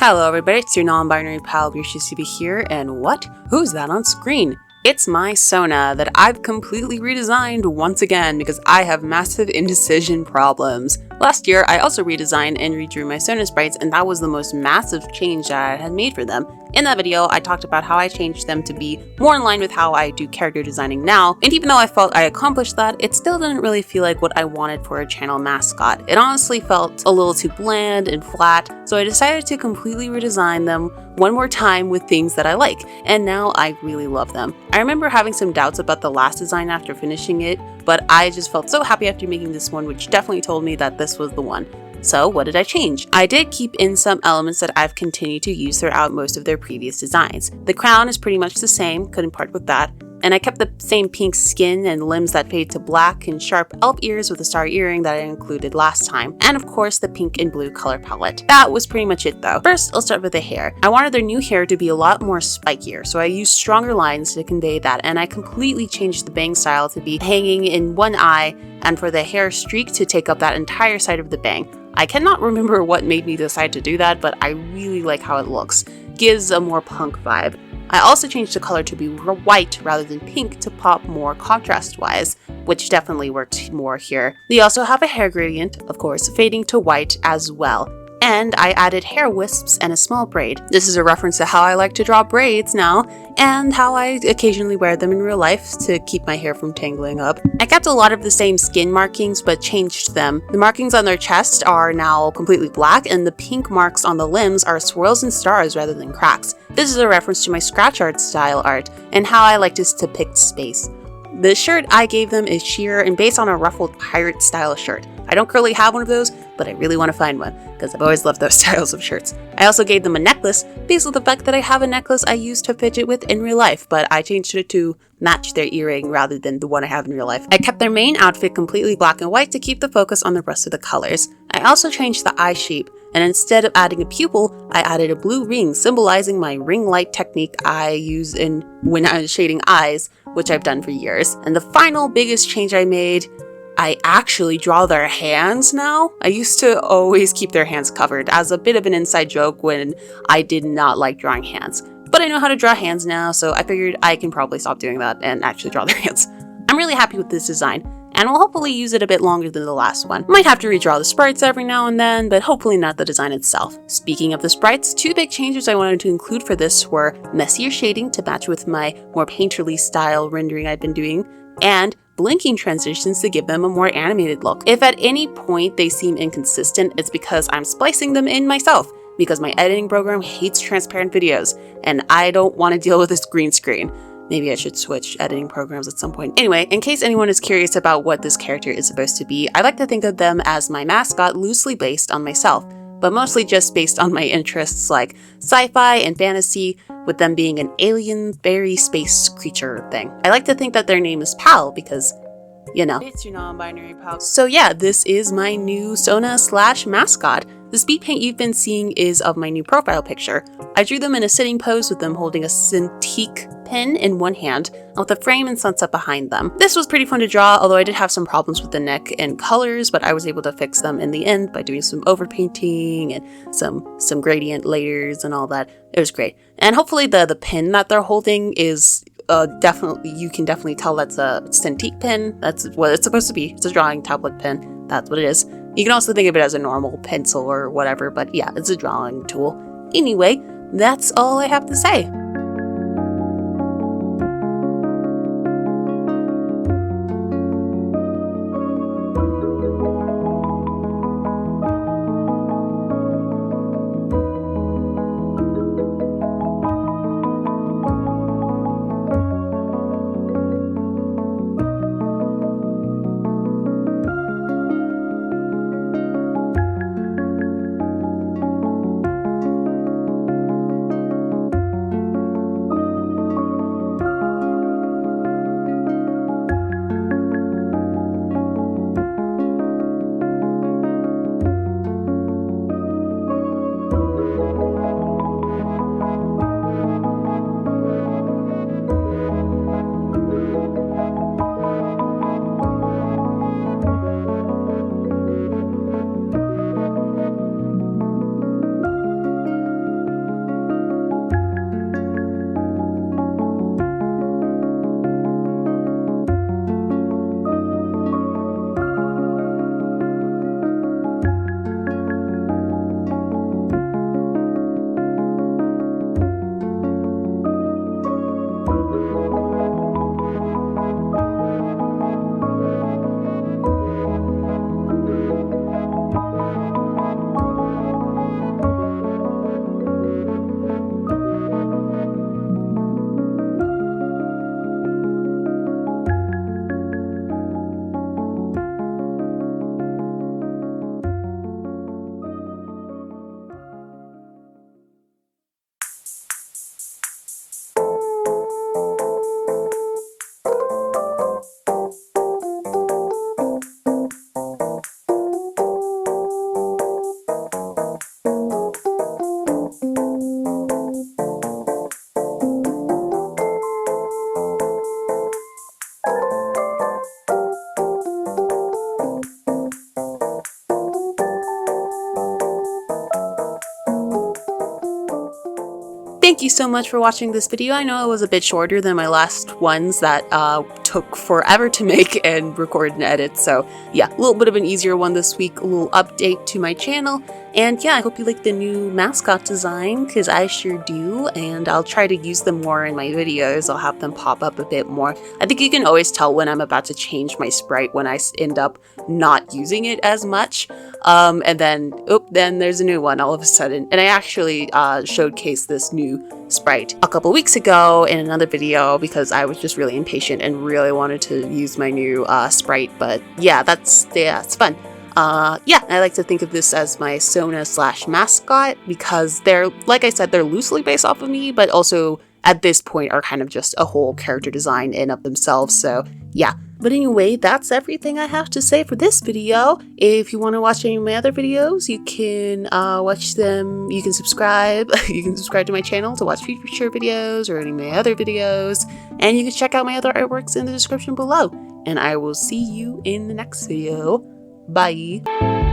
Hello everybody, it's your non-binary pal Yoshisubi here, and what? Who's that on screen? It's my Sona that I've completely redesigned once again because I have massive indecision problems. Last year, I also redesigned and redrew my Sona sprites, and that was the most massive change that I had made for them. In that video, I talked about how I changed them to be more in line with how I do character designing now, and even though I felt I accomplished that, it still didn't really feel like what I wanted for a channel mascot. It honestly felt a little too bland and flat, so I decided to completely redesign them one more time with things that I like, and now I really love them. I remember having some doubts about the last design after finishing it, but I just felt so happy after making this one, which definitely told me that this was the one. So what did I change? I did keep in some elements that I've continued to use throughout most of their previous designs. The crown is pretty much the same, couldn't part with that. And I kept the same pink skin and limbs that fade to black and sharp elf ears with a star earring that I included last time. And of course the pink and blue color palette. That was pretty much it though. First, I'll start with the hair. I wanted their new hair to be a lot more spikier, so I used stronger lines to convey that, and I completely changed the bang style to be hanging in one eye and for the hair streak to take up that entire side of the bang. I cannot remember what made me decide to do that, but I really like how it looks. Gives a more punk vibe. I also changed the color to be white rather than pink to pop more contrast-wise, which definitely worked more here. They also have a hair gradient, of course, fading to white as well. And I added hair wisps and a small braid. This is a reference to how I like to draw braids now, and how I occasionally wear them in real life to keep my hair from tangling up. I kept a lot of the same skin markings, but changed them. The markings on their chest are now completely black, and the pink marks on the limbs are swirls and stars rather than cracks. This is a reference to my scratch art style art, and how I like to depict space. The shirt I gave them is sheer and based on a ruffled pirate style shirt. I don't currently have one of those, but I really want to find one, because I've always loved those styles of shirts. I also gave them a necklace, based on the fact that I have a necklace I used to fidget with in real life, but I changed it to match their earring rather than the one I have in real life. I kept their main outfit completely black and white to keep the focus on the rest of the colors. I also changed the eye shape, and instead of adding a pupil, I added a blue ring symbolizing my ring light technique I use when I'm shading eyes, which I've done for years. And the final biggest change I made, I actually draw their hands now. I used to always keep their hands covered as a bit of an inside joke when I did not like drawing hands. But I know how to draw hands now, so I figured I can probably stop doing that and actually draw their hands. I'm really happy with this design, and will hopefully use it a bit longer than the last one. Might have to redraw the sprites every now and then, but hopefully not the design itself. Speaking of the sprites, two big changes I wanted to include for this were messier shading to match with my more painterly style rendering I've been doing, and blinking transitions to give them a more animated look. If at any point they seem inconsistent, it's because I'm splicing them in myself, because my editing program hates transparent videos, and I don't want to deal with this green screen. Maybe I should switch editing programs at some point. Anyway, in case anyone is curious about what this character is supposed to be, I like to think of them as my mascot loosely based on myself, but mostly just based on my interests like sci-fi and fantasy, with them being an alien, fairy space creature thing. I like to think that their name is Pal because, you know. It's your non-binary pal. So yeah, this is my new Sona / mascot. The speed paint you've been seeing is of my new profile picture. I drew them in a sitting pose with them holding a Cintiq pen in one hand, with a frame and sunset behind them. This was pretty fun to draw, although I did have some problems with the neck and colors, but I was able to fix them in the end by doing some overpainting and some gradient layers and all that. It was great. And hopefully the pen that they're holding is definitely, you can definitely tell that's a Cintiq pen. That's what it's supposed to be. It's a drawing tablet pen. That's what it is. You can also think of it as a normal pencil or whatever, but yeah, it's a drawing tool. Anyway, that's all I have to say. thank you so much for watching this video. I know it was a bit shorter than my last ones that took forever to make and record and edit. So yeah, a little bit of an easier one this week, a little update to my channel. And yeah, I hope you like the new mascot design, because I sure do, and I'll try to use them more in my videos. I'll have them pop up a bit more. I think you can always tell when I'm about to change my sprite when I end up not using it as much. And then there's a new one all of a sudden. And I actually showcased this new sprite a couple weeks ago in another video because I was just really impatient and really wanted to use my new sprite. But yeah, it's fun. Yeah, I like to think of this as my sona / mascot because they're, like I said, they're loosely based off of me, but also at this point are kind of just a whole character design in of themselves. So yeah. But anyway, that's everything I have to say for this video. If you want to watch any of my other videos, you can watch them. You can subscribe. You can subscribe to my channel to watch future videos or any of my other videos. And you can check out my other artworks in the description below. And I will see you in the next video. Bye.